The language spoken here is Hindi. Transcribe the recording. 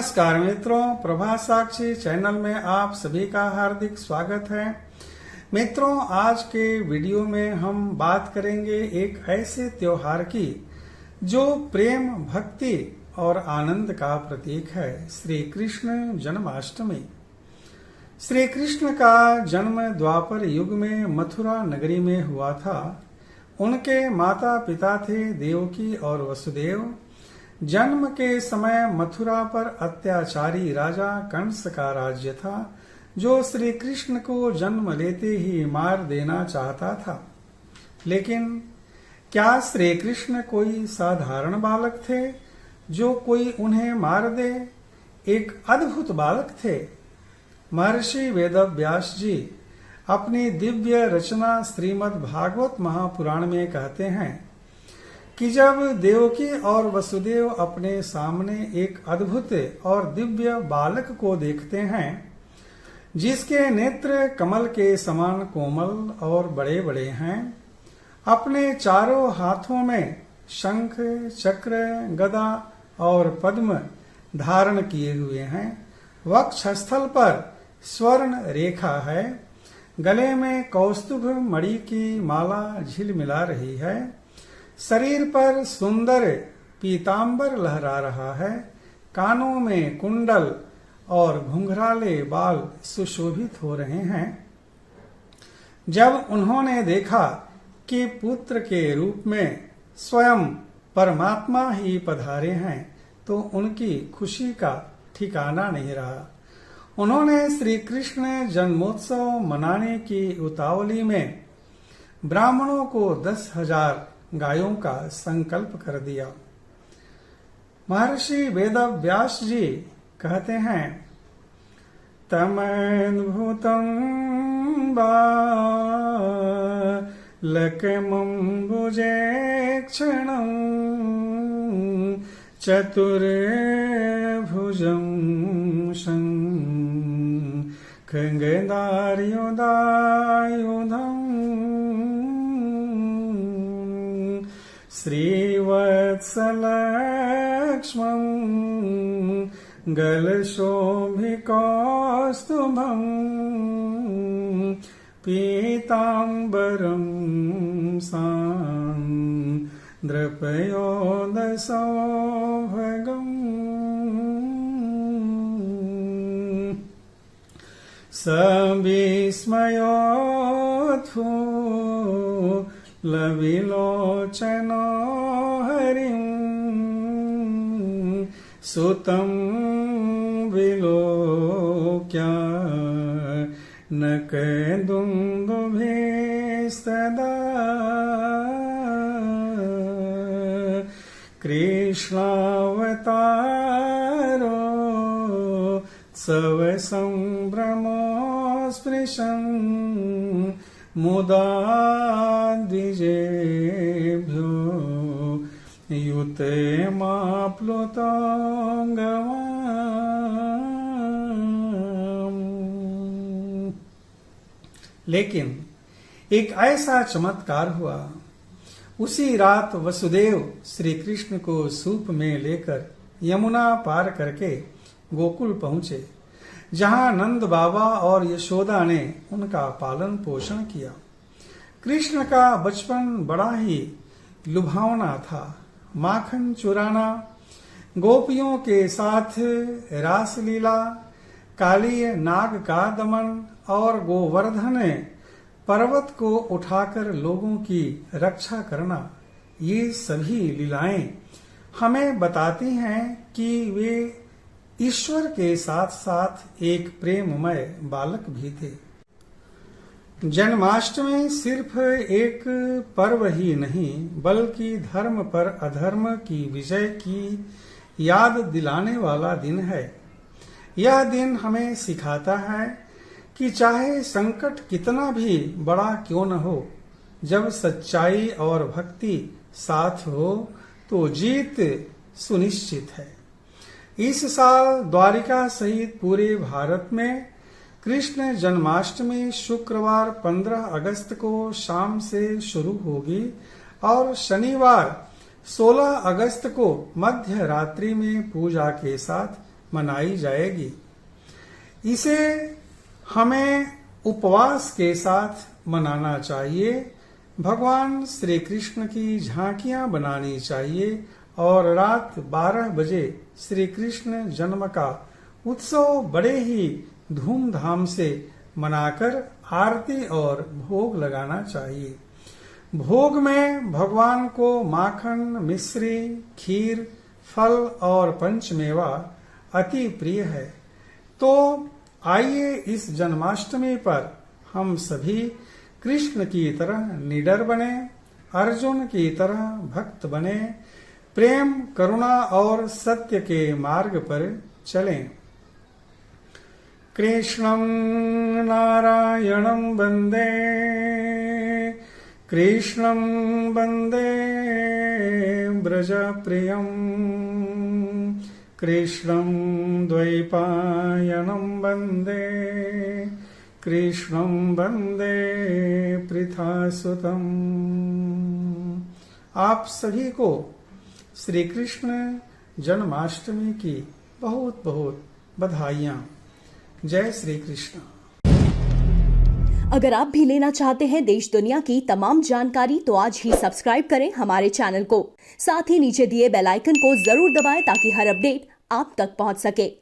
नमस्कार मित्रों, प्रभा साक्षी चैनल में आप सभी का हार्दिक स्वागत है। मित्रों, आज के वीडियो में हम बात करेंगे एक ऐसे त्योहार की जो प्रेम, भक्ति और आनंद का प्रतीक है, श्री कृष्ण जन्माष्टमी। श्री कृष्ण का जन्म द्वापर युग में मथुरा नगरी में हुआ था। उनके माता पिता थे देवकी और वसुदेव। जन्म के समय मथुरा पर अत्याचारी राजा कंस का राज्य था, जो श्री कृष्ण को जन्म लेते ही मार देना चाहता था। लेकिन क्या श्री कृष्ण कोई साधारण बालक थे जो कोई उन्हें मार दे? एक अद्भुत बालक थे। महर्षि वेदव्यास जी अपनी दिव्य रचना श्रीमद् भागवत महापुराण में कहते हैं कि जब देवकी और वसुदेव अपने सामने एक अद्भुत और दिव्य बालक को देखते हैं, जिसके नेत्र कमल के समान कोमल और बड़े बड़े हैं, अपने चारों हाथों में शंख, चक्र, गदा और पद्म धारण किए हुए हैं, वक्षस्थल पर स्वर्ण रेखा है, गले में कौस्तुभ मणि की माला झिलमिला रही है, शरीर पर सुंदर पीतांबर लहरा रहा है, कानों में कुंडल और घुंघराले बाल सुशोभित हो रहे हैं। जब उन्होंने देखा कि पुत्र के रूप में स्वयं परमात्मा ही पधारे हैं, तो उनकी खुशी का ठिकाना नहीं रहा। उन्होंने श्री कृष्ण जन्मोत्सव मनाने की उतावली में ब्राह्मणों को 10,000 गायों का संकल्प कर दिया। महर्षि वेदव्यास जी कहते हैं, तमद्भुतं बालकमम्बुजे क्षणं चतुर्भुजं शङ्खगदायुधायुधम् श्रीवत्सलक्ष्मं गलशोभिकौस्तुभं पीताम्बरं सान्द्रपयोदसौभगम् सविस्मयोऽथो लविलोचनो हरिं सुतं विलोक्य नकदुन्दुभिस्तदा कृष्णावतारो सवसंभ्रमो स्पृशन् मुदा द्विजेभ्यो युते माप्लुतोऽङ्गवाम्। लेकिन एक ऐसा चमत्कार हुआ। उसी रात वसुदेव श्री कृष्ण को सूप में लेकर यमुना पार करके गोकुल पहुंचे, जहां नंद बाबा और यशोदा ने उनका पालन पोषण किया। कृष्ण का बचपन बड़ा ही लुभावना था। माखन चुराना, गोपियों के साथ रासलीला, काली नाग का दमन और गोवर्धन पर्वत को उठाकर लोगों की रक्षा करना, ये सभी लीलाएं हमें बताती हैं कि वे ईश्वर के साथ साथ एक प्रेममय बालक भी थे। जन्माष्टमी सिर्फ एक पर्व ही नहीं, बल्कि धर्म पर अधर्म की विजय की याद दिलाने वाला दिन है। यह दिन हमें सिखाता है कि चाहे संकट कितना भी बड़ा क्यों न हो, जब सच्चाई और भक्ति साथ हो तो जीत सुनिश्चित है। इस साल द्वारिका सहित पूरे भारत में कृष्ण जन्माष्टमी शुक्रवार 15 अगस्त को शाम से शुरू होगी और शनिवार 16 अगस्त को मध्य रात्रि में पूजा के साथ मनाई जाएगी। इसे हमें उपवास के साथ मनाना चाहिए। भगवान श्री कृष्ण की झांकियां बनानी चाहिए और रात 12 बजे श्री कृष्ण जन्म का उत्सव बड़े ही धूमधाम से मनाकर आरती और भोग लगाना चाहिए। भोग में भगवान को माखन, मिश्री, खीर, फल और पंचमेवा अति प्रिय है। तो आइए इस जन्माष्टमी पर हम सभी कृष्ण की तरह निडर बने, अर्जुन की तरह भक्त बने, प्रेम, करुणा और सत्य के मार्ग पर चलें। कृष्णं नारायणं वन्दे, कृष्णं वन्दे व्रजप्रियं, कृष्णं द्वैपायनं वन्दे, कृष्णं वन्दे पृथासुतम्। आप सभी को श्री कृष्ण जन्माष्टमी की बहुत बहुत बधाइयाँ। जय श्री कृष्ण। अगर आप भी लेना चाहते हैं देश दुनिया की तमाम जानकारी तो आज ही सब्सक्राइब करें हमारे चैनल को। साथ ही नीचे दिए बेल आइकन को जरूर दबाएं ताकि हर अपडेट आप तक पहुंच सके।